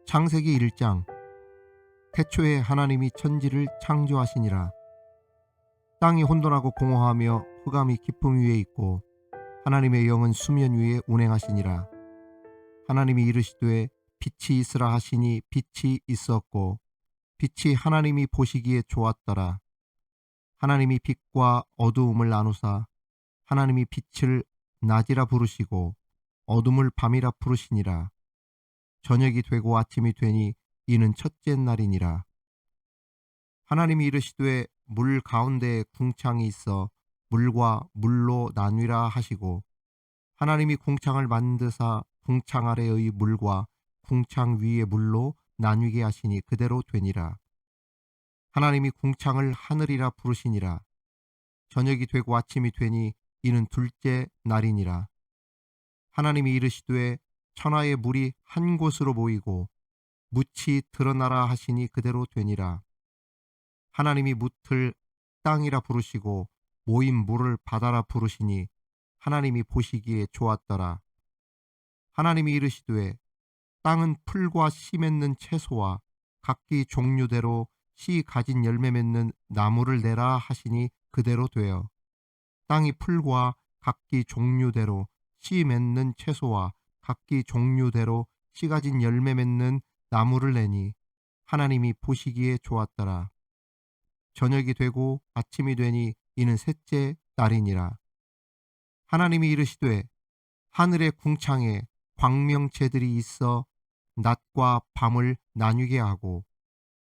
창세기 1장. 태초에 하나님이 천지를 창조하시니라. 땅이 혼돈하고 공허하며 흑암이 깊음 위에 있고 하나님의 영은 수면 위에 운행하시니라. 하나님이 이르시되 빛이 있으라 하시니 빛이 있었고 빛이 하나님이 보시기에 좋았더라. 하나님이 빛과 어두움을 나누사 하나님이 빛을 낮이라 부르시고 어둠을 밤이라 부르시니라. 저녁이 되고 아침이 되니 이는 첫째 날이니라. 하나님이 이르시되 물 가운데에 궁창이 있어 물과 물로 나뉘라 하시고 하나님이 궁창을 만드사 궁창 아래의 물과 궁창 위의 물로 나뉘게 하시니 그대로 되니라. 하나님이 궁창을 하늘이라 부르시니라. 저녁이 되고 아침이 되니 이는 둘째 날이니라. 하나님이 이르시되 천하의 물이 한 곳으로 모이고 묻이 드러나라 하시니 그대로 되니라. 하나님이 묻을 땅이라 부르시고 모인 물을 바다라 부르시니 하나님이 보시기에 좋았더라. 하나님이 이르시되 땅은 풀과 씨 맺는 채소와 각기 종류대로 씨 가진 열매 맺는 나무를 내라 하시니 그대로 되어 땅이 풀과 각기 종류대로 씨 맺는 채소와 각기 종류대로 씨 가진 열매 맺는 나무를 내니 하나님이 보시기에 좋았더라. 저녁이 되고 아침이 되니 이는 셋째 날이니라. 하나님이 이르시되 하늘의 궁창에 광명체들이 있어 낮과 밤을 나뉘게 하고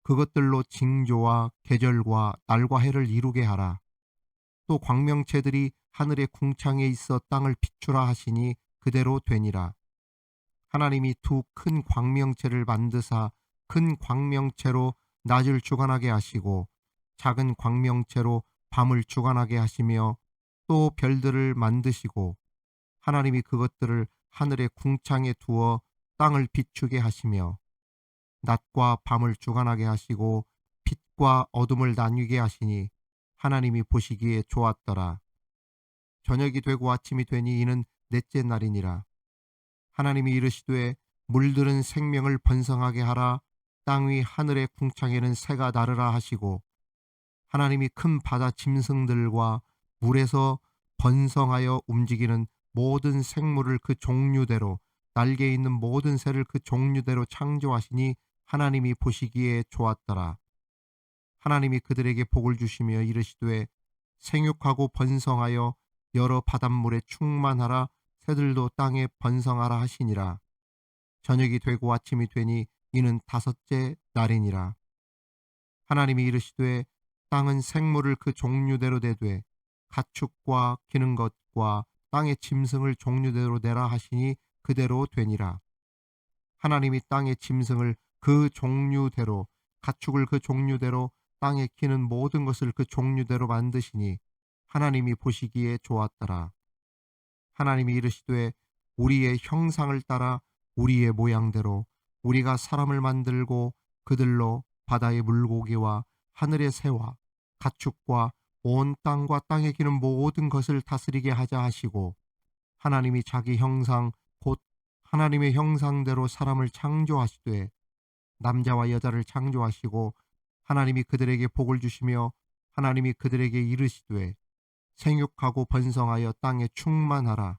그것들로 징조와 계절과 날과 해를 이루게 하라. 또 광명체들이 하늘의 궁창에 있어 땅을 비추라 하시니 그대로 되니라. 하나님이 두 큰 광명체를 만드사 큰 광명체로 낮을 주관하게 하시고 작은 광명체로 밤을 주관하게 하시며 또 별들을 만드시고 하나님이 그것들을 하늘의 궁창에 두어 땅을 비추게 하시며 낮과 밤을 주관하게 하시고 빛과 어둠을 나뉘게 하시니 하나님이 보시기에 좋았더라. 저녁이 되고 아침이 되니 이는 넷째 날이니라. 하나님이 이르시되 물들은 생명을 번성하게 하라. 땅 위 하늘의 궁창에는 새가 나르라 하시고 하나님이 큰 바다 짐승들과 물에서 번성하여 움직이는 모든 생물을 그 종류대로 날개 있는 모든 새를 그 종류대로 창조하시니 하나님이 보시기에 좋았더라. 하나님이 그들에게 복을 주시며 이르시되 생육하고 번성하여 여러 바닷물에 충만하라. 새들도 땅에 번성하라 하시니라. 저녁이 되고 아침이 되니 이는 다섯째 날이니라. 하나님이 이르시되 땅은 생물을 그 종류대로 내되 가축과 기는 것과 땅의 짐승을 종류대로 내라 하시니 그대로 되니라. 하나님이 땅의 짐승을 그 종류대로 가축을 그 종류대로 땅에 기는 모든 것을 그 종류대로 만드시니 하나님이 보시기에 좋았더라. 하나님이 이르시되 우리의 형상을 따라 우리의 모양대로 우리가 사람을 만들고 그들로 바다의 물고기와 하늘의 새와 가축과 온 땅과 땅에 기는 모든 것을 다스리게 하자 하시고 하나님이 자기 형상 곧 하나님의 형상대로 사람을 창조하시되 남자와 여자를 창조하시고 하나님이 그들에게 복을 주시며 하나님이 그들에게 이르시되 생육하고 번성하여 땅에 충만하라.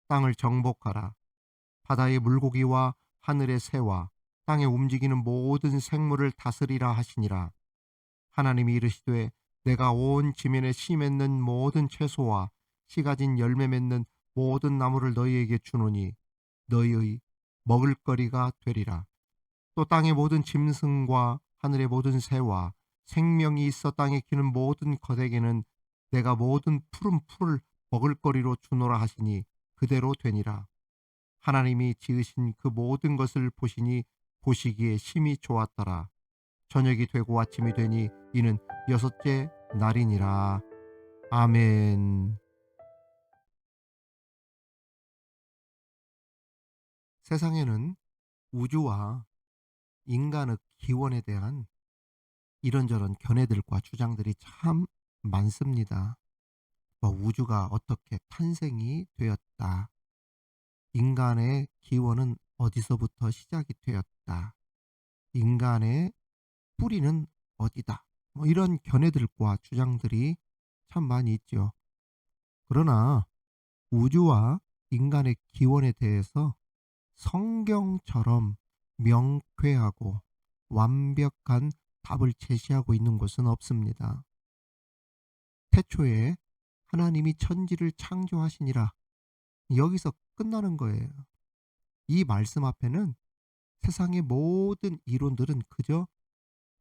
땅을 정복하라. 바다의 물고기와 하늘의 새와 땅에 움직이는 모든 생물을 다스리라 하시니라. 하나님이 이르시되 내가 온 지면에 씨 맺는 모든 채소와 씨 가진 열매 맺는 모든 나무를 너희에게 주노니 너희의 먹을거리가 되리라. 또 땅의 모든 짐승과 하늘의 모든 새와 생명이 있어 땅에 기는 모든 것에게는 내가 모든 푸른 풀을 먹을거리로 주노라 하시니 그대로 되니라. 하나님이 지으신 그 모든 것을 보시니 보시기에 심히 좋았더라. 저녁이 되고 아침이 되니 이는 여섯째 날이니라. 아멘. 세상에는 우주와 인간의 기원에 대한 이런저런 견해들과 주장들이 참 많습니다. 우주가 어떻게 탄생이 되었다. 인간의 기원은 어디서부터 시작이 되었다. 인간의 뿌리는 어디다. 뭐 이런 견해들과 주장들이 참 많이 있죠. 그러나 우주와 인간의 기원에 대해서 성경처럼 명쾌하고 완벽한 답을 제시하고 있는 곳은 없습니다. 태초에 하나님이 천지를 창조하시니라. 여기서 끝나는 거예요. 이 말씀 앞에는 세상의 모든 이론들은 그저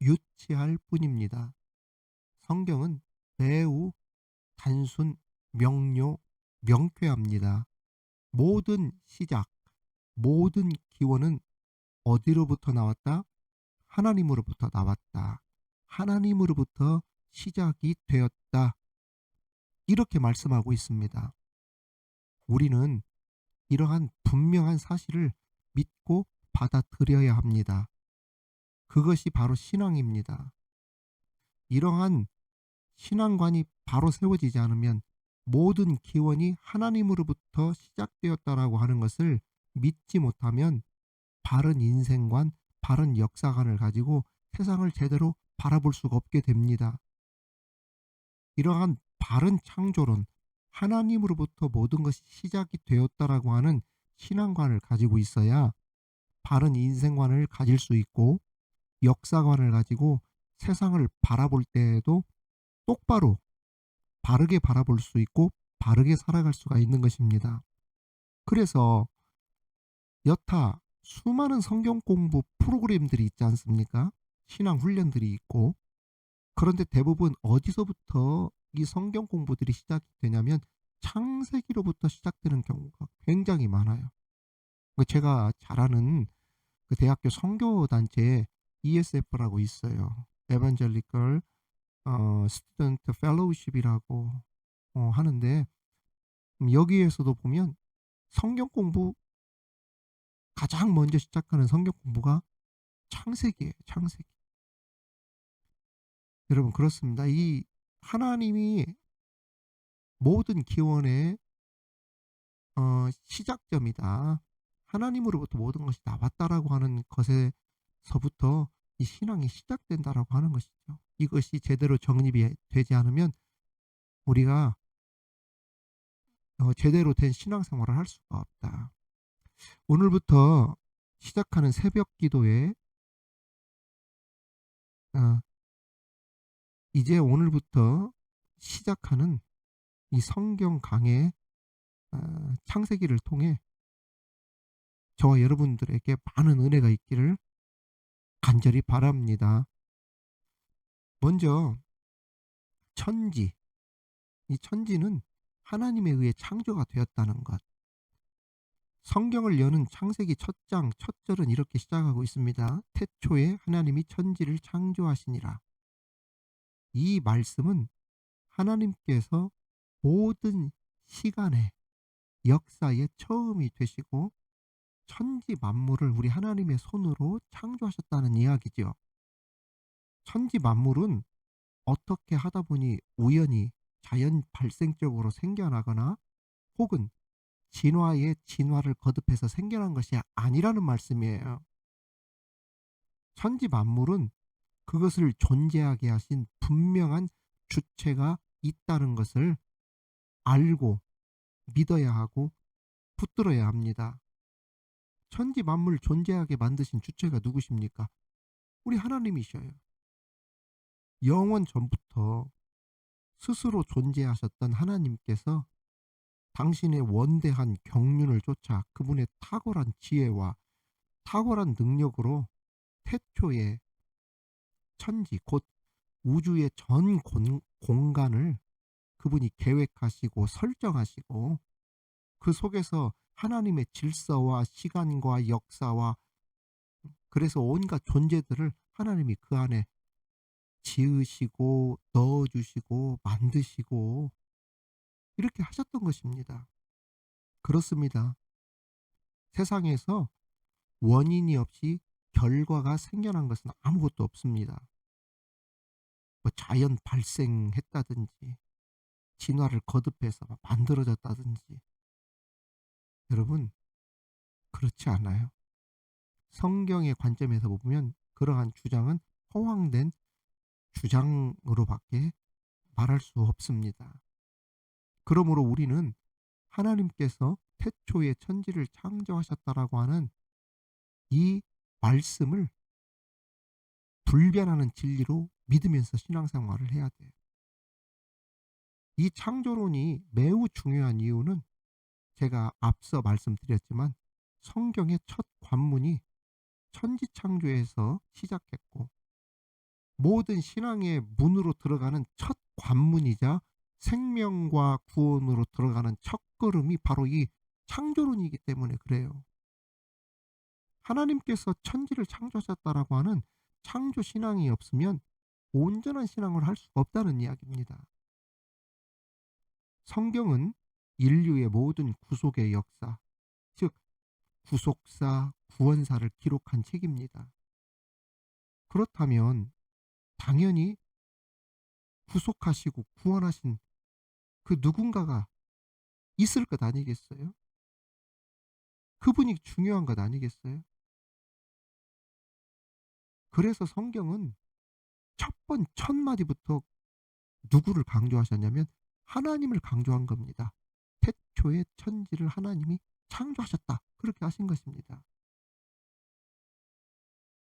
유치할 뿐입니다. 성경은 매우 단순, 명료, 명쾌합니다. 모든 시작, 모든 기원은 어디로부터 나왔다? 하나님으로부터 나왔다. 하나님으로부터 시작이 되었다. 이렇게 말씀하고 있습니다. 우리는 이러한 분명한 사실을 믿고 받아들여야 합니다. 그것이 바로 신앙입니다. 이러한 신앙관이 바로 세워지지 않으면 모든 기원이 하나님으로부터 시작되었다라고 하는 것을 믿지 못하면 바른 인생관, 바른 역사관을 가지고 세상을 제대로 바라볼 수가 없게 됩니다. 이러한 바른 창조론, 하나님으로부터 모든 것이 시작이 되었다라고 하는 신앙관을 가지고 있어야 바른 인생관을 가질 수 있고 역사관을 가지고 세상을 바라볼 때에도 똑바로 바르게 바라볼 수 있고 바르게 살아갈 수가 있는 것입니다. 그래서 여타 수많은 성경 공부 프로그램들이 있지 않습니까? 신앙 훈련들이 있고 그런데 대부분 어디서부터 이 성경 공부들이 시작이 되냐면 창세기로부터 시작되는 경우가 굉장히 많아요. 제가 잘 아는 그 대학교 선교 단체에 ESF라고 있어요. 에반젤리컬 스튜던트 펠로우십이라고 하는데 여기에서도 보면 성경 공부 가장 먼저 시작하는 성경 공부가 창세기예요. 창세기. 여러분 그렇습니다. 이 하나님이 모든 기원의 시작점이다. 하나님으로부터 모든 것이 나왔다라고 하는 것에서부터 이 신앙이 시작된다라고 하는 것이죠. 이것이 제대로 정립이 되지 않으면 우리가 제대로 된 신앙생활을 할 수가 없다. 오늘부터 시작하는 새벽 기도에 어, 이제 오늘부터 시작하는 이 성경 강의 창세기를 통해 저와 여러분들에게 많은 은혜가 있기를 간절히 바랍니다. 먼저 천지, 이 천지는 하나님에 의해 창조가 되었다는 것. 성경을 여는 창세기 첫 장, 첫 절은 이렇게 시작하고 있습니다. 태초에 하나님이 천지를 창조하시니라. 이 말씀은 하나님께서 모든 시간의 역사의 처음이 되시고 천지 만물을 우리 하나님의 손으로 창조하셨다는 이야기죠. 천지 만물은 어떻게 하다 보니 우연히 자연 발생적으로 생겨나거나 혹은 진화의 진화를 거듭해서 생겨난 것이 아니라는 말씀이에요. 천지 만물은 그것을 존재하게 하신 분명한 주체가 있다는 것을 알고 믿어야 하고 붙들어야 합니다. 천지 만물 존재하게 만드신 주체가 누구십니까? 우리 하나님이셔요. 영원 전부터 스스로 존재하셨던 하나님께서 당신의 원대한 경륜을 쫓아 그분의 탁월한 지혜와 탁월한 능력으로 태초에 천지 곧 우주의 전 공간을 그분이 계획하시고 설정하시고 그 속에서 하나님의 질서와 시간과 역사와 그래서 온갖 존재들을 하나님이 그 안에 지으시고 넣어주시고 만드시고 이렇게 하셨던 것입니다. 그렇습니다. 세상에서 원인이 없이 결과가 생겨난 것은 아무것도 없습니다. 뭐 자연 발생했다든지 진화를 거듭해서 만들어졌다든지 여러분 그렇지 않아요. 성경의 관점에서 보면 그러한 주장은 허황된 주장으로밖에 말할 수 없습니다. 그러므로 우리는 하나님께서 태초에 천지를 창조하셨다라고 하는 이 말씀을 불변하는 진리로 믿으면서 신앙생활을 해야 돼요. 이 창조론이 매우 중요한 이유는 제가 앞서 말씀드렸지만 성경의 첫 관문이 천지창조에서 시작했고 모든 신앙의 문으로 들어가는 첫 관문이자 생명과 구원으로 들어가는 첫걸음이 바로 이 창조론이기 때문에 그래요. 하나님께서 천지를 창조하셨다라고 하는 창조 신앙이 없으면 온전한 신앙을 할 수가 없다는 이야기입니다. 성경은 인류의 모든 구속의 역사, 즉 구속사, 구원사를 기록한 책입니다. 그렇다면 당연히 구속하시고 구원하신 그 누군가가 있을 것 아니겠어요? 그분이 중요한 것 아니겠어요? 그래서 성경은 첫 마디부터 누구를 강조하셨냐면 하나님을 강조한 겁니다. 태초에 천지를 하나님이 창조하셨다. 그렇게 하신 것입니다.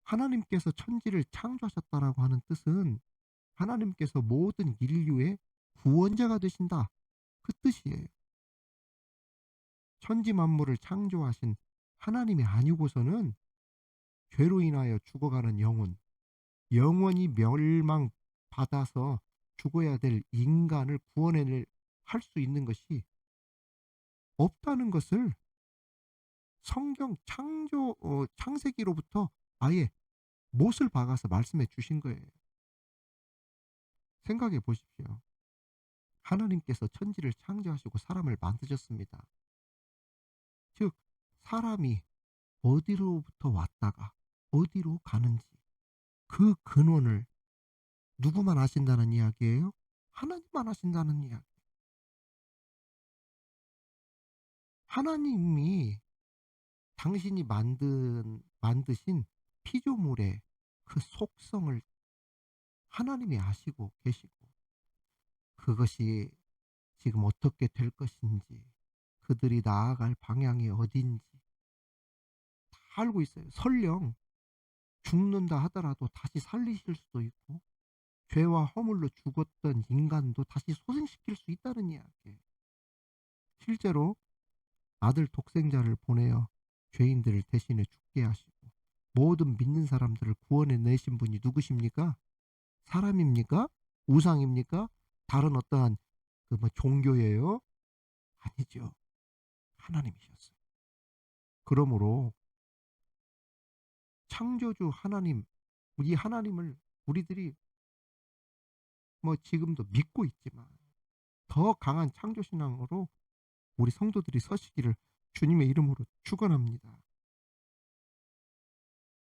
하나님께서 천지를 창조하셨다라고 하는 뜻은 하나님께서 모든 인류의 구원자가 되신다. 그 뜻이에요. 천지 만물을 창조하신 하나님이 아니고서는 죄로 인하여 죽어가는 영혼, 영원히 멸망받아서 죽어야 될 인간을 구원해낼 할 수 있는 것이 없다는 것을 성경 창세기로부터 아예 못을 박아서 말씀해 주신 거예요. 생각해 보십시오. 하나님께서 천지를 창조하시고 사람을 만드셨습니다. 즉 사람이 어디로부터 왔다가 어디로 가는지 그 근원을 누구만 아신다는 이야기예요? 하나님만 아신다는 이야기. 하나님이 당신이 만드신 피조물의 그 속성을 하나님이 아시고 계시고 그것이 지금 어떻게 될 것인지 그들이 나아갈 방향이 어딘지 다 알고 있어요. 설령 죽는다 하더라도 다시 살리실 수도 있고 죄와 허물로 죽었던 인간도 다시 소생시킬 수 있다는 이야기예요. 실제로 아들 독생자를 보내어 죄인들을 대신해 죽게 하시고 모든 믿는 사람들을 구원해 내신 분이 누구십니까? 사람입니까? 우상입니까? 다른 어떠한 그 뭐 종교예요? 아니죠. 하나님이셨어요. 그러므로 창조주 하나님, 이 하나님을 우리들이 뭐 지금도 믿고 있지만 더 강한 창조 신앙으로 우리 성도들이 서시기를 주님의 이름으로 축원합니다.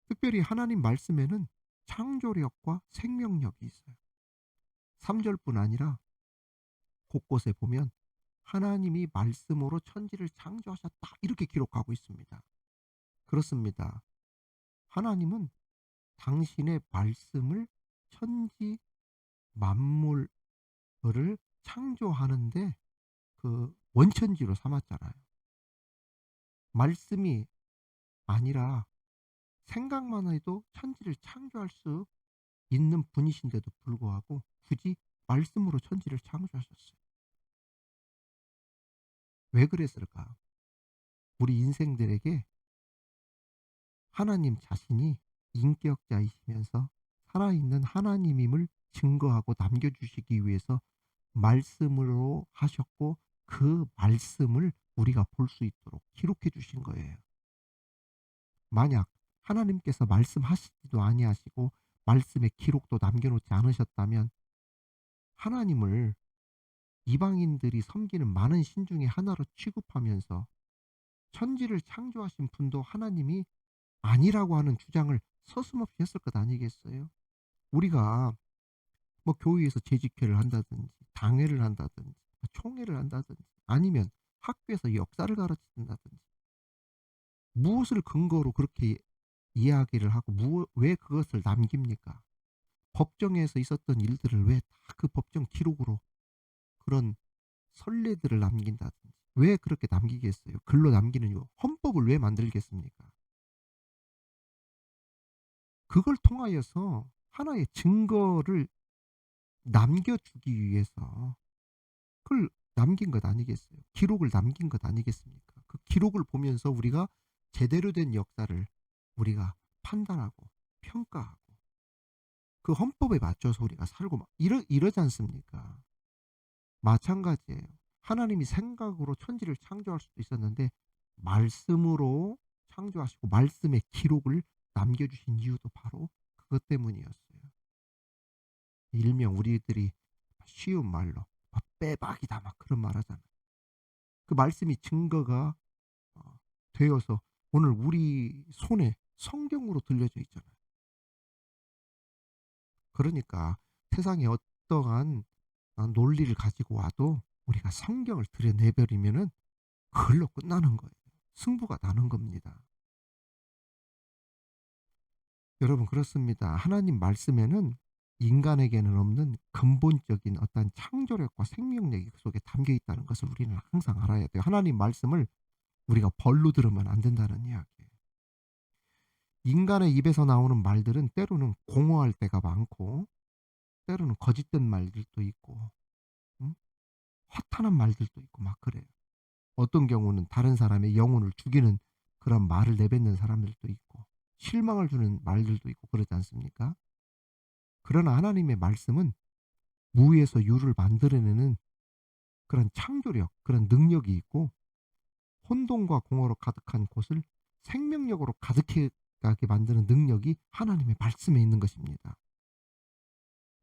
특별히 하나님 말씀에는 창조력과 생명력이 있어요. 3절뿐 아니라 곳곳에 보면 하나님이 말씀으로 천지를 창조하셨다 이렇게 기록하고 있습니다. 그렇습니다. 하나님은 당신의 말씀을 천지 만물을 창조하는데 그 원천지로 삼았잖아요. 말씀이 아니라 생각만 해도 천지를 창조할 수 있는 분이신데도 불구하고 굳이 말씀으로 천지를 창조하셨어요. 왜 그랬을까? 우리 인생들에게 하나님 자신이 인격자이시면서 살아있는 하나님임을 증거하고 남겨주시기 위해서 말씀으로 하셨고 그 말씀을 우리가 볼 수 있도록 기록해 주신 거예요. 만약 하나님께서 말씀하시지도 아니하시고 말씀의 기록도 남겨놓지 않으셨다면 하나님을 이방인들이 섬기는 많은 신 중에 하나로 취급하면서 천지를 창조하신 분도 하나님이 아니라고 하는 주장을 서슴없이 했을 것 아니겠어요? 우리가 뭐 교회에서 재직회를 한다든지 당회를 한다든지 총회를 한다든지 아니면 학교에서 역사를 가르친다든지 무엇을 근거로 그렇게 이야기를 하고 왜 그것을 남깁니까? 법정에서 있었던 일들을 왜 다 그 법정 기록으로 그런 선례들을 남긴다든지 왜 그렇게 남기겠어요? 글로 남기는 이유. 헌법을 왜 만들겠습니까? 그걸 통하여서 하나의 증거를 남겨주기 위해서 그걸 남긴 것 아니겠어요? 기록을 남긴 것 아니겠습니까? 그 기록을 보면서 우리가 제대로 된 역사를 우리가 판단하고 평가하고 그 헌법에 맞춰서 우리가 살고 막 이러지 않습니까? 마찬가지예요. 하나님이 생각으로 천지를 창조할 수도 있었는데 말씀으로 창조하시고 말씀의 기록을 남겨주신 이유도 바로 그것 때문이었어요. 일명 우리들이 쉬운 말로 빼박이다 막 그런 말 하잖아요. 그 말씀이 증거가 되어서 오늘 우리 손에 성경으로 들려져 있잖아요. 그러니까 세상에 어떠한 논리를 가지고 와도 우리가 성경을 들여내 버리면은 그걸로 끝나는 거예요. 승부가 나는 겁니다. 여러분 그렇습니다. 하나님 말씀에는 인간에게는 없는 근본적인 어떤 창조력과 생명력이 그 속에 담겨 있다는 것을 우리는 항상 알아야 돼요. 하나님 말씀을 우리가 벌로 들으면 안 된다는 이야기예요. 인간의 입에서 나오는 말들은 때로는 공허할 때가 많고 때로는 거짓된 말들도 있고 음? 허탄한 말들도 있고 막 그래요. 어떤 경우는 다른 사람의 영혼을 죽이는 그런 말을 내뱉는 사람들도 있고 실망을 주는 말들도 있고 그러지 않습니까? 그러나 하나님의 말씀은 무에서 유를 만들어내는 그런 창조력, 그런 능력이 있고 혼돈과 공허로 가득한 곳을 생명력으로 가득하게 만드는 능력이 하나님의 말씀에 있는 것입니다.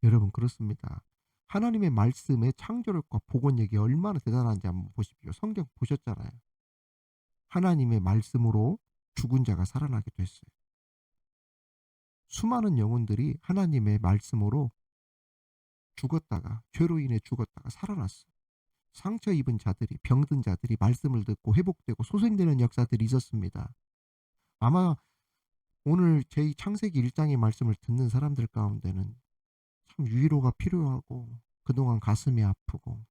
여러분 그렇습니다. 하나님의 말씀의 창조력과 복원력이 얼마나 대단한지 한번 보십시오. 성경 보셨잖아요. 하나님의 말씀으로 죽은 자가 살아나게 됐어요. 수많은 영혼들이 하나님의 말씀으로 죽었다가 죄로 인해 죽었다가 살아났어요. 상처 입은 자들이 병든 자들이 말씀을 듣고 회복되고 소생되는 역사들이 있었습니다. 아마 오늘 제 창세기 1장의 말씀을 듣는 사람들 가운데는 참 위로가 필요하고 그동안 가슴이 아프고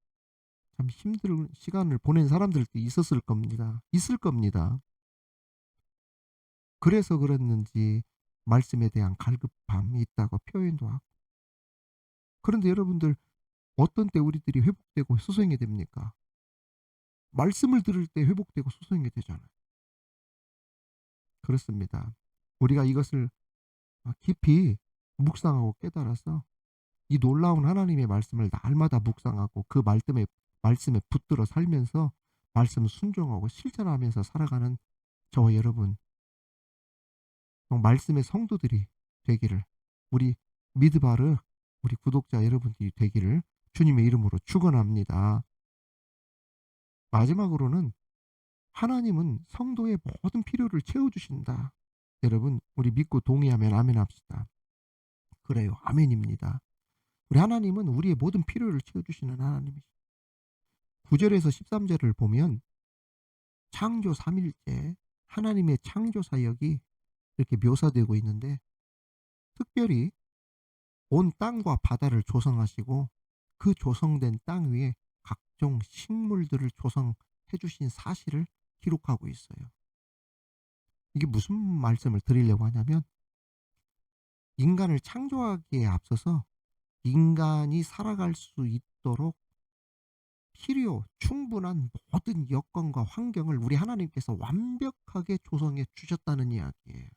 참 힘든 시간을 보낸 사람들도 있었을 겁니다. 있을 겁니다. 그래서 그랬는지 말씀에 대한 갈급함이 있다고 표현도 하고. 그런데 여러분들 어떤 때 우리들이 회복되고 소생이 됩니까? 말씀을 들을 때 회복되고 소생이 되잖아요. 그렇습니다. 우리가 이것을 깊이 묵상하고 깨달아서 이 놀라운 하나님의 말씀을 날마다 묵상하고 그 말씀에 붙들어 살면서 말씀을 순종하고 실천하면서 살아가는 저와 여러분 말씀의 성도들이 되기를 우리 미드바르 우리 구독자 여러분들이 되기를 주님의 이름으로 축원합니다. 마지막으로는 하나님은 성도의 모든 필요를 채워주신다. 여러분 우리 믿고 동의하면 아멘 합시다. 그래요. 아멘입니다. 우리 하나님은 우리의 모든 필요를 채워주시는 하나님이시죠. 9절에서 13절을 보면 창조 3일째 하나님의 창조 사역이 이렇게 묘사되고 있는데 특별히 온 땅과 바다를 조성하시고 그 조성된 땅 위에 각종 식물들을 조성해 주신 사실을 기록하고 있어요. 이게 무슨 말씀을 드리려고 하냐면 인간을 창조하기에 앞서서 인간이 살아갈 수 있도록 충분한 모든 여건과 환경을 우리 하나님께서 완벽하게 조성해 주셨다는 이야기예요.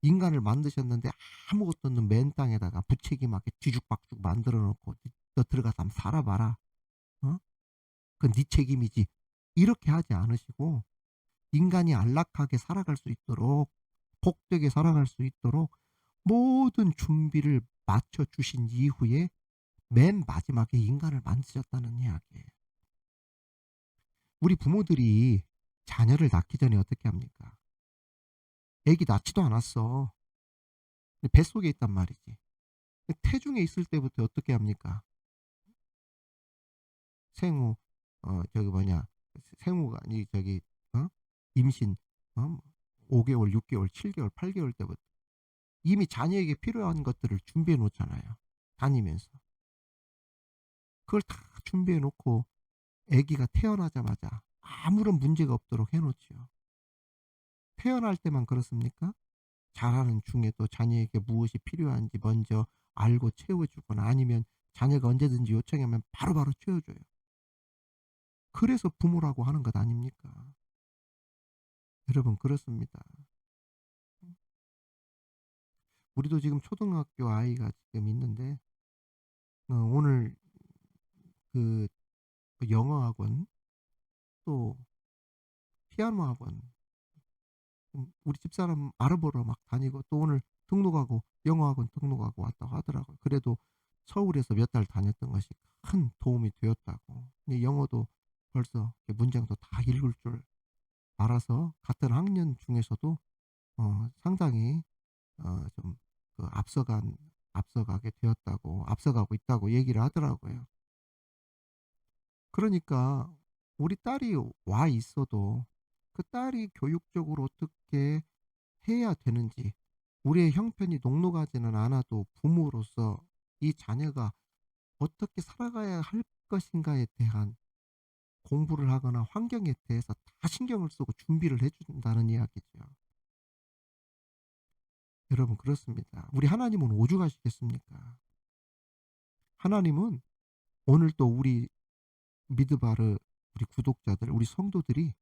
인간을 만드셨는데 아무것도 없는 맨 땅에다가 부채김하게 뒤죽박죽 만들어 놓고 "너 들어가서 한번 살아봐라. 어? 그건 네 책임이지." 이렇게 하지 않으시고 인간이 안락하게 살아갈 수 있도록 복되게 살아갈 수 있도록 모든 준비를 마쳐 주신 이후에 맨 마지막에 인간을 만드셨다는 이야기예요. 우리 부모들이 자녀를 낳기 전에 어떻게 합니까? 애기 낳지도 않았어. 뱃속에 있단 말이지. 태중에 있을 때부터 어떻게 합니까? 생후 저기 뭐냐 생후가 아니 저기 임신 5개월, 6개월, 7개월, 8개월 때부터 이미 자녀에게 필요한 것들을 준비해 놓잖아요, 다니면서. 그걸 다 준비해 놓고 아기가 태어나자마자 아무런 문제가 없도록 해 놓지요. 태어날 때만 그렇습니까? 자라는 중에도 자녀에게 무엇이 필요한지 먼저 알고 채워 주거나 아니면 자녀가 언제든지 요청하면 바로바로 채워 줘요. 그래서 부모라고 하는 것 아닙니까? 여러분 그렇습니다. 우리도 지금 초등학교 아이가 지금 있는데 오늘 그 영어 학원 또 피아노 학원 우리 집사람 알아보러 막 다니고 또 오늘 등록하고 영어 학원 등록하고 왔다고 하더라고요. 그래도 서울에서 몇 달 다녔던 것이 큰 도움이 되었다고. 근데 영어도 벌써 문장도 다 읽을 줄 알아서 같은 학년 중에서도 상당히 좀 앞서가게 되었다고 앞서가고 있다고 얘기를 하더라고요. 그러니까 우리 딸이 와 있어도 그 딸이 교육적으로 어떻게 해야 되는지 우리의 형편이 녹록하지는 않아도 부모로서 이 자녀가 어떻게 살아가야 할 것인가에 대한 공부를 하거나 환경에 대해서 다 신경을 쓰고 준비를 해 준다는 이야기죠. 여러분 그렇습니다. 우리 하나님은 오죽하시겠습니까? 하나님은 오늘 또 우리 미드바르 우리 구독자들 우리 성도들이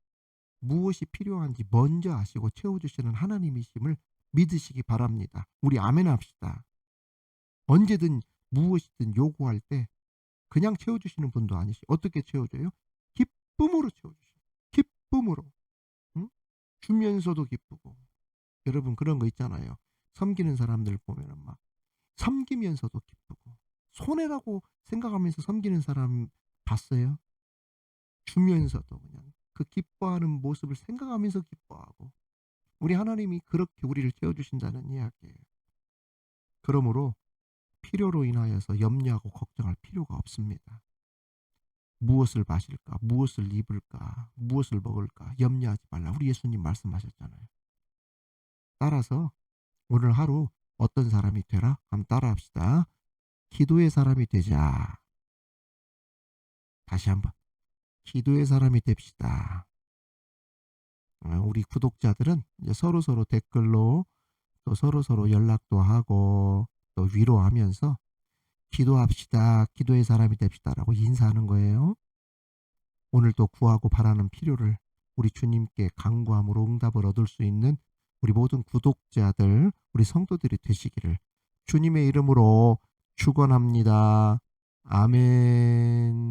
무엇이 필요한지 먼저 아시고 채워주시는 하나님이심을 믿으시기 바랍니다. 우리 아멘합시다. 언제든 무엇이든 요구할 때 그냥 채워주시는 분도 아니시 어떻게 채워줘요? 기쁨으로 채워주셔요. 기쁨으로. 응? 주면서도 기쁘고. 여러분 그런 거 있잖아요. 섬기는 사람들 보면은 막 섬기면서도 기쁘고 손해라고 생각하면서 섬기는 사람 봤어요? 주면서도 그냥 그 기뻐하는 모습을 생각하면서 기뻐하고 우리 하나님이 그렇게 우리를 채워주신다는 이야기예요. 그러므로 필요로 인하여서 염려하고 걱정할 필요가 없습니다. 무엇을 마실까? 무엇을 입을까? 무엇을 먹을까? 염려하지 말라. 우리 예수님 말씀하셨잖아요. 따라서 오늘 하루 어떤 사람이 되라? 한번 따라합시다. 기도의 사람이 되자. 다시 한번. 기도의 사람이 됩시다. 우리 구독자들은 이제 서로서로 댓글로 또 서로서로 연락도 하고 또 위로하면서 기도합시다. 기도의 사람이 됩시다라고 인사하는 거예요. 오늘도 구하고 바라는 필요를 우리 주님께 간구함으로 응답을 얻을 수 있는 우리 모든 구독자들, 우리 성도들이 되시기를 주님의 이름으로 축원합니다. 아멘.